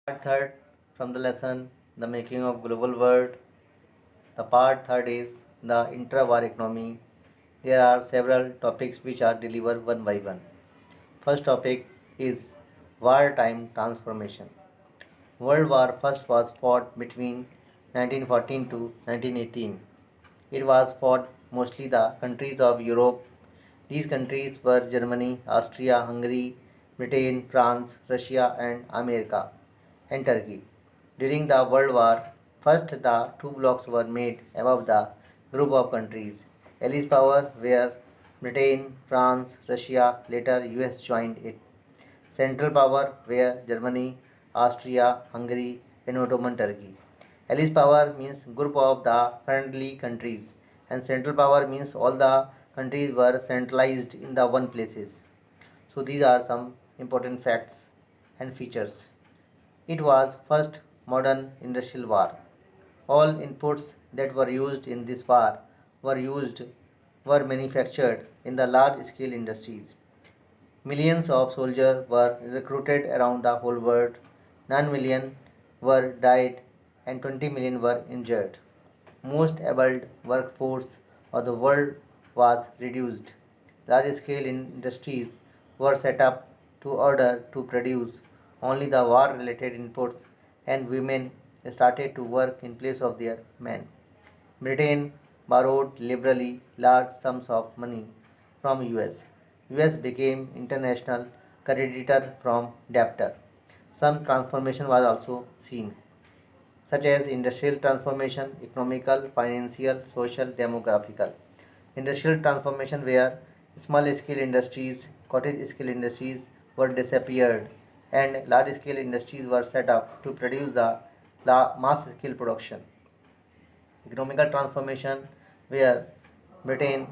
Part third from the lesson The Making of Global World. The part third is the intra-war economy. There are several topics which are delivered one by one. First topic is wartime transformation. World War First was fought between 1914 to 1918. It was fought mostly the countries of Europe. These countries were Germany, Austria, Hungary, Britain, France, Russia, and America, and Turkey. During the World War, first the two blocks were made above the group of countries. Allies power were Britain, France, Russia, later US joined it. Central power were Germany, Austria, Hungary, and Ottoman Turkey. Allies power means group of the friendly countries, and central power means all the countries were centralized in the one places. So these are some important facts and features. It was first modern industrial war. All inputs that were used in this war were used were manufactured in the large scale industries. Millions of soldiers were recruited around the whole world. 9 million were died and 20 million were injured. Most able workforce of the world was reduced. Large scale industries were set up to order to produce only the war related inputs, and women started to work in place of their men. Britain borrowed liberally large sums of money from US. US became international creditor from debtor. Some transformation was also seen, such as industrial transformation, economical, financial, social, demographical. Industrial transformation where small scale industries, cottage scale industries were disappeared and large scale industries were set up to produce the mass scale production. Economical transformation where Britain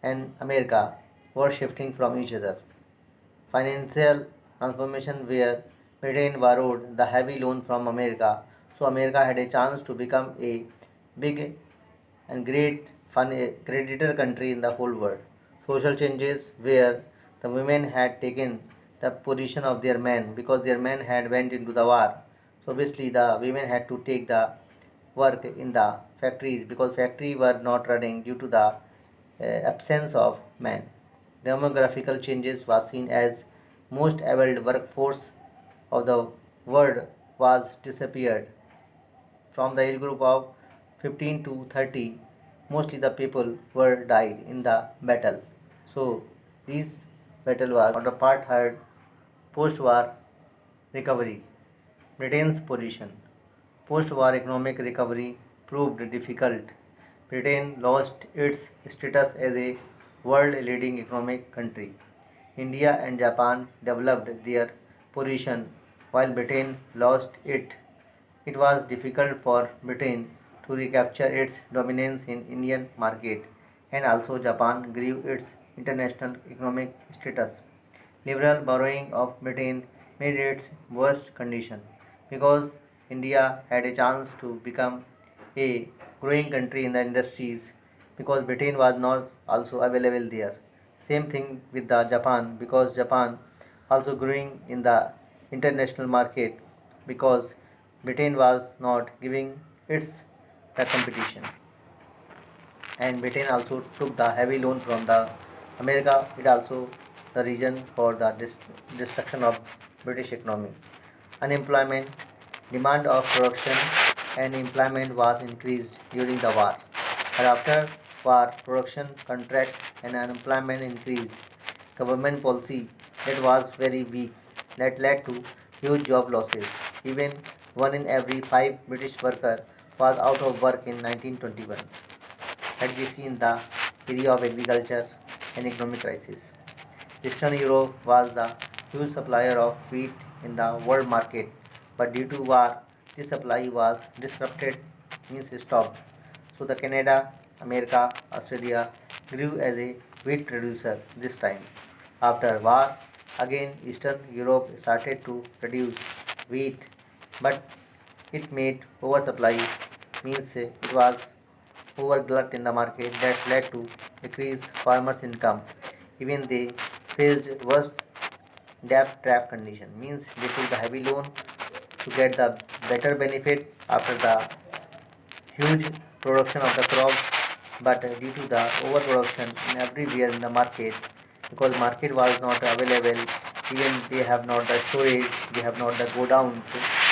and America were shifting from each other. Financial transformation where Britain borrowed the heavy loan from America, so America had a chance to become a big and great creditor country in the whole world. Social changes where the women had taken the position of their men because their men had went into the war. So obviously the women had to take the work in the factories because factories were not running due to the absence of men. Demographical changes was seen as most able workforce of the world was disappeared from the age group of 15 to 30. Mostly the people were died in the battle. So this battle was on the part third post-war recovery. Britain's position. Post-war economic recovery proved difficult. Britain lost its status as a world-leading economic country. India and Japan developed their position while Britain lost it. It was difficult for Britain to recapture its dominance in Indian market, and also Japan grew its international economic status. Liberal borrowing of Britain made its worst condition because India had a chance to become a growing country in the industries because Britain was not also available there. Same thing with the Japan because Japan also growing in the international market because Britain was not giving its the competition, and Britain also took the heavy loan from the America. It also the reason for the destruction of British economy. Unemployment, demand of production and employment was increased during the war. But after war, production contract and unemployment increased. Government policy that was very weak that led to huge job losses. Even one in every five British worker was out of work in 1921. Had we seen the area of agriculture and economic crisis. Eastern Europe was the huge supplier of wheat in the world market, but due to war, this supply was disrupted, means stopped. So the Canada, America, Australia grew as a wheat producer this time. After war, again Eastern Europe started to produce wheat, but it made oversupply, means it was overglut in the market that led to decreased farmers' income. Even they faced worst debt trap condition, means they took the heavy loan to get the better benefit after the huge production of the crops, but due to the overproduction in everywhere in the market, because market was not available, even they have not the storage, they have not the godowns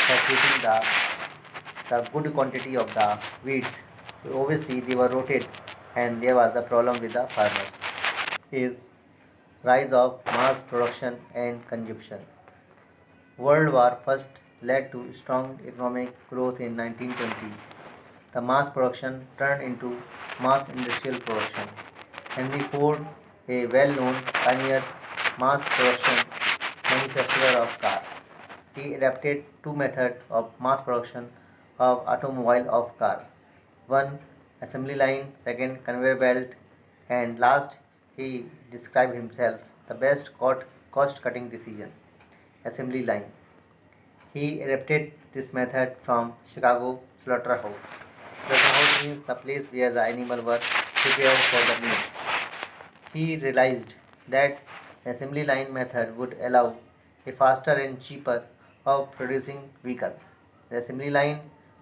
for keeping the good quantity of the weeds. So obviously they were rotted, and there was the problem with the farmers. Is rise of mass production and consumption. World War First led to strong economic growth in 1920. The mass production turned into mass industrial production. Henry Ford, a well-known pioneer mass production manufacturer of cars, he adapted two methods of mass production of automobile of car. One, assembly line; second, conveyor belt; and last, he described himself the best cost cutting decision, assembly line. He adapted this method from Chicago slaughterhouse. Slaughterhouse means the place where the animal were prepared for the meat. He realized that the assembly line method would allow a faster and cheaper of producing vehicle. The assembly line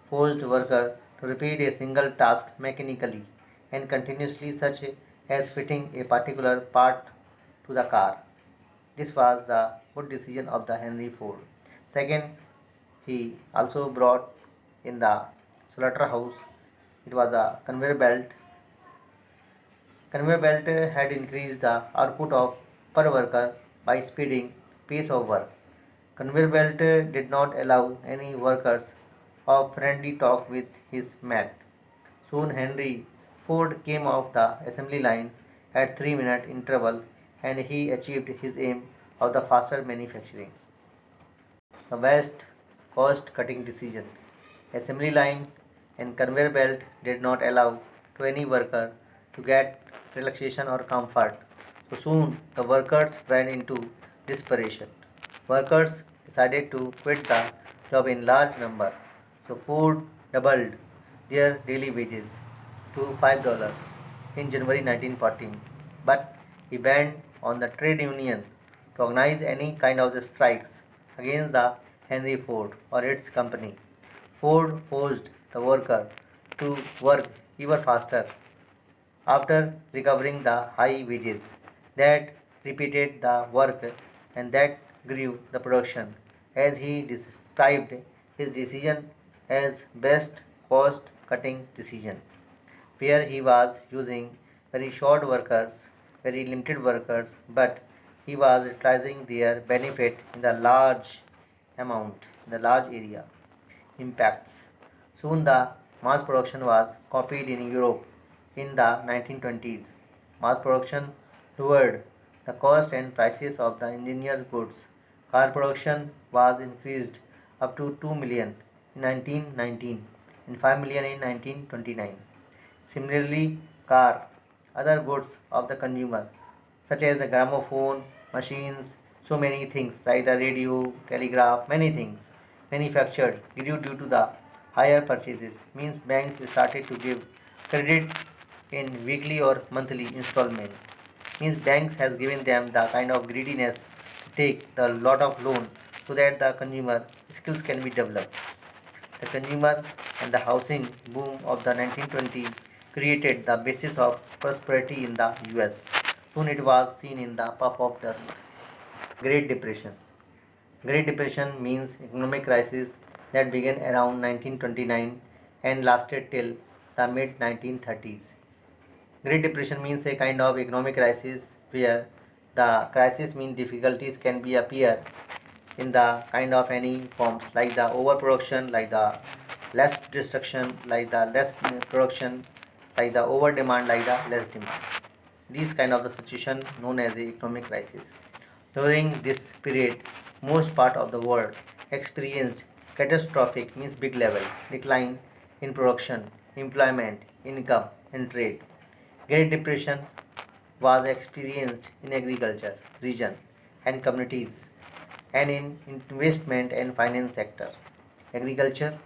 forced worker to repeat a single task mechanically and continuously, such as fitting a particular part to the car. This was the good decision of the Henry Ford. Second, he also brought in the slaughterhouse, it was a conveyor belt. Conveyor belt had increased the output of per worker by speeding pace of work. Conveyor belt did not allow any workers of friendly talk with his mate. Soon Henry Ford came off the assembly line at 3-minute interval, and he achieved his aim of the faster manufacturing. The best cost cutting decision. Assembly line and conveyor belt did not allow to any worker to get relaxation or comfort. So soon the workers went into desperation. Workers decided to quit the job in large number. So Ford doubled their daily wages to $5 in January 1914. But he banned on the trade union to organize any kind of the strikes against the Henry Ford or its company. Ford forced the worker to work even faster after recovering the high wages that repeated the work and that grew the production, as he described his decision as best cost cutting decision, where he was using very short workers, very limited workers, but he was utilizing their benefit in the large amount, in the large area. Impacts. Soon the mass production was copied in Europe in the 1920s. Mass production lowered the cost and prices of the engineered goods. Car production was increased up to 2 million in 1919 and 5 million in 1929. Similarly, car, other goods of the consumer, such as the gramophone, machines, so many things like the radio, telegraph, many things manufactured grew due to the higher purchases. Means banks started to give credit in weekly or monthly installment. Means banks has given them the kind of greediness to take the lot of loan so that the consumer skills can be developed. The consumer and the housing boom of the 1920 created the basis of prosperity in the US. Soon it was seen in the puff of dust. Great Depression. Great Depression means economic crisis that began around 1929 and lasted till the mid 1930s. Great Depression means a kind of economic crisis where the crisis means difficulties can be appear in the kind of any forms like the overproduction, like the less destruction, like the less production, like the over demand, like the less demand. These kind of the situation known as the economic crisis. During this period, most part of the world experienced catastrophic means big level decline in production, employment, income, and trade. Great Depression was experienced in agriculture, region, and communities, and in investment and finance sector. Agriculture,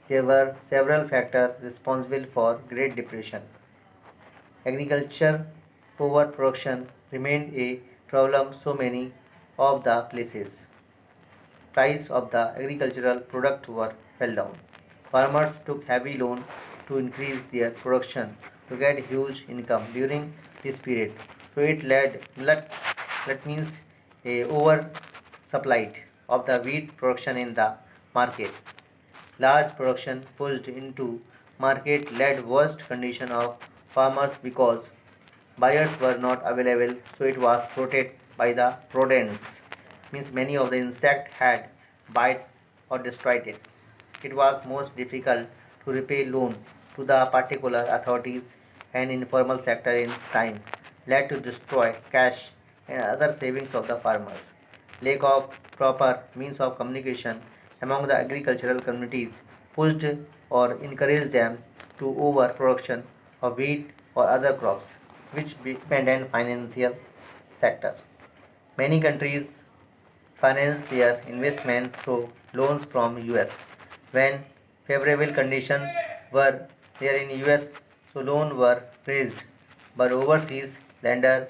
there were several factors responsible for Great Depression. Agriculture overproduction remained a problem so many of the places. price of the agricultural product were fell down. Farmers took heavy loan to increase their production to get huge income during this period. So it led that means a oversupplied of the wheat production in the market. Large production pushed into market led worst condition of farmers because buyers were not available, so it was protected by the rodents. Means many of the insect had bite or destroyed it. It was most difficult to repay loan to the particular authorities and informal sector in time led to destroy cash and other savings of the farmers. Lack of proper means of communication among the agricultural communities pushed or encouraged them to overproduction of wheat or other crops, which depend financial sector. Many countries finance their investment through loans from US. When favorable conditions were there in US, so loans were raised, but overseas lender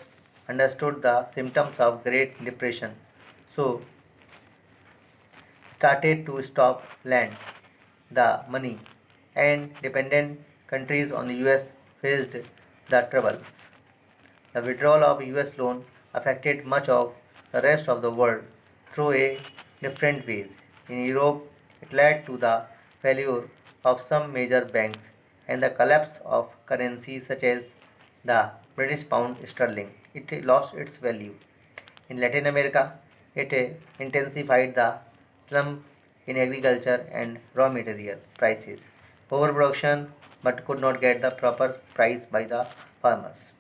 understood the symptoms of Great Depression, so started to stop lend the money, and dependent countries on the US faced the troubles. The withdrawal of US loan affected much of the rest of the world through a different ways. In Europe, it led to the failure of some major banks and the collapse of currencies such as the British pound sterling. It lost its value. In Latin America, it intensified the slump in agriculture and raw material prices. Overproduction but could not get the proper price by the farmers.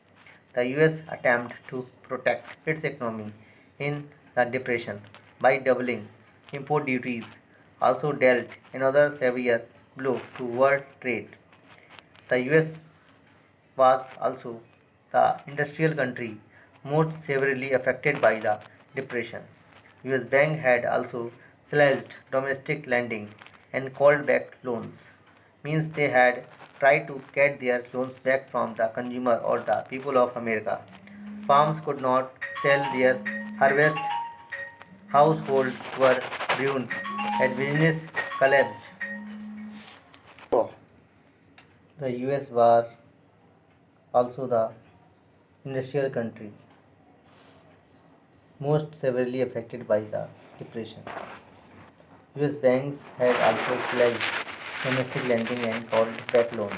The US attempted to protect its economy in the depression by doubling import duties, also dealt another severe blow to world trade. The US was also the industrial country most severely affected by the depression. US Bank had also slashed domestic lending and called back loans. Means they had tried to get their loans back from the consumer or the people of America. Farms could not sell their harvest, households were ruined, and business collapsed. The US was also the industrial country most severely affected by the depression. US banks had also pledged domestic lending and called back loans.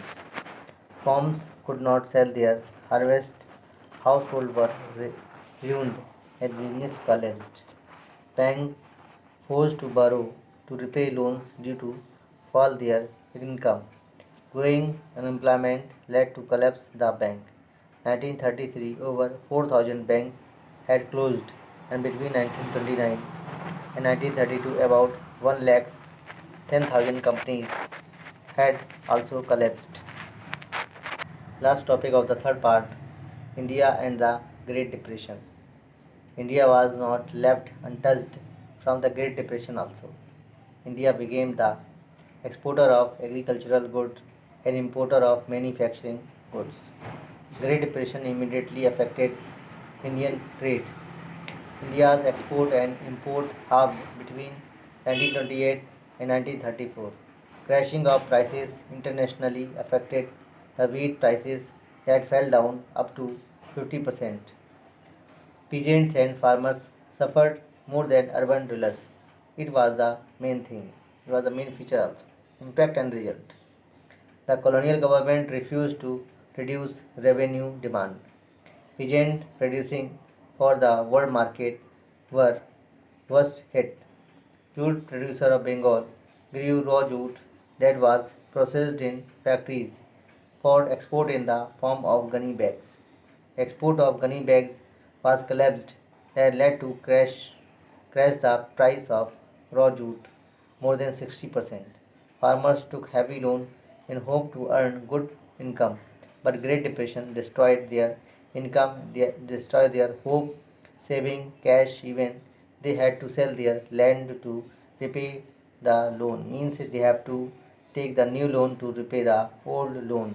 Farms could not sell their harvest, households were ruined, and business collapsed. Banks forced to borrow to repay loans due to fall their income. Growing unemployment led to collapse the bank. 1933, over 4,000 banks had closed, and between 1929 and 1932, about 1 lakh 10,000 companies had also collapsed. Last topic of the third part, India and the Great Depression. India was not left untouched from the Great Depression also. India became the exporter of agricultural goods and importer of manufacturing goods. Great Depression immediately affected Indian trade. India's export and import halved between 1928 and 1934. Crashing of prices internationally affected the wheat prices that fell down up to 50%. Peasants and farmers suffered more than urban dwellers. It was the main thing. It was the main feature also. Impact and result. The colonial government refused to reduce revenue demand. Peasants producing for the world market were worst hit. Jute producer of Bengal grew raw jute that was processed in factories for export in the form of gunny bags. Export of gunny bags was collapsed that led to crash the price of raw jute more than 60%. Farmers took heavy loan in hope to earn good income, but Great Depression destroyed their income, destroyed their hope, saving cash even they had to sell their land to repay the loan. Means they have to take the new loan to repay the old loan.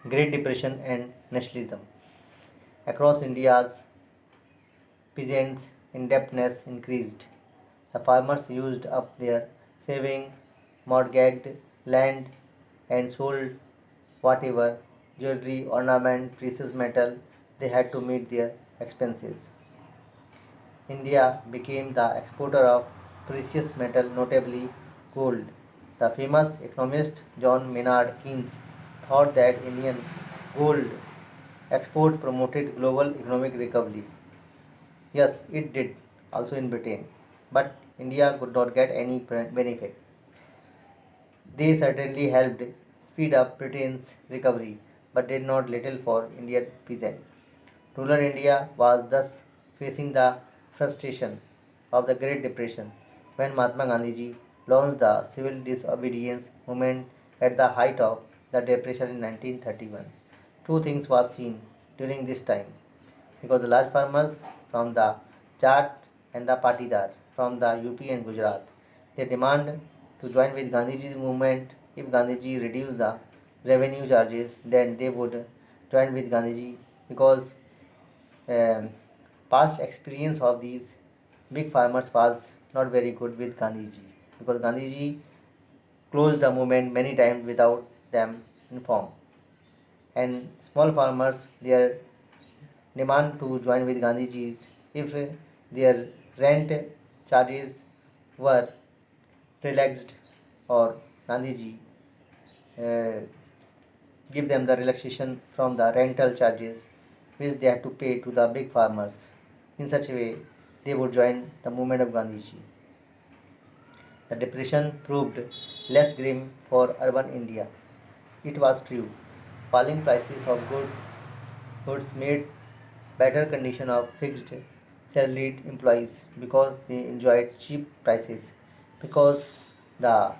Great Depression and nationalism. Across India's peasants' indebtedness increased. The farmers used up their saving, mortgaged land, and sold whatever jewelry, ornament, precious metal they had to meet their expenses. India became the exporter of precious metal, notably gold. The famous economist John Maynard Keynes thought that Indian gold export promoted global economic recovery. Yes, it did, also in Britain, but India could not get any benefit. They certainly helped speed up Britain's recovery, but did not little for Indian peasant. Rural India was thus facing the frustration of the Great Depression when Mahatma Gandhi launched the civil disobedience movement at the height of the depression in 1931. Two things was seen during this time because the large farmers from the Jat and the Patidar from the UP and Gujarat they demand to join with Gandhiji's movement. If Gandhiji reduced the revenue charges, then they would join with Gandhiji because um, past experience of these big farmers was not very good with Gandhiji because Gandhiji closed the movement many times without them informed. And small farmers their demand to join with Gandhiji if their rent charges were relaxed or Gandhiji uh, give them the relaxation from the rental charges which they had to pay to the big farmers. In such a way, they would join the movement of Gandhiji. The depression proved less grim for urban India. It was true. Falling prices of goods made better condition of fixed salaried employees because they enjoyed cheap prices. Because the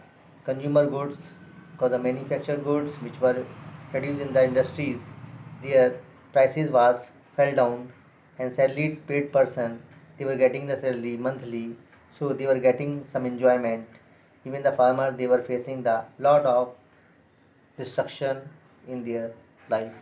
consumer goods, because the manufactured goods which were produced in the industries, their prices was fell down and salaried paid person they were getting the salary monthly, so they were getting some enjoyment. Even the farmers they were facing the lot of destruction in their life.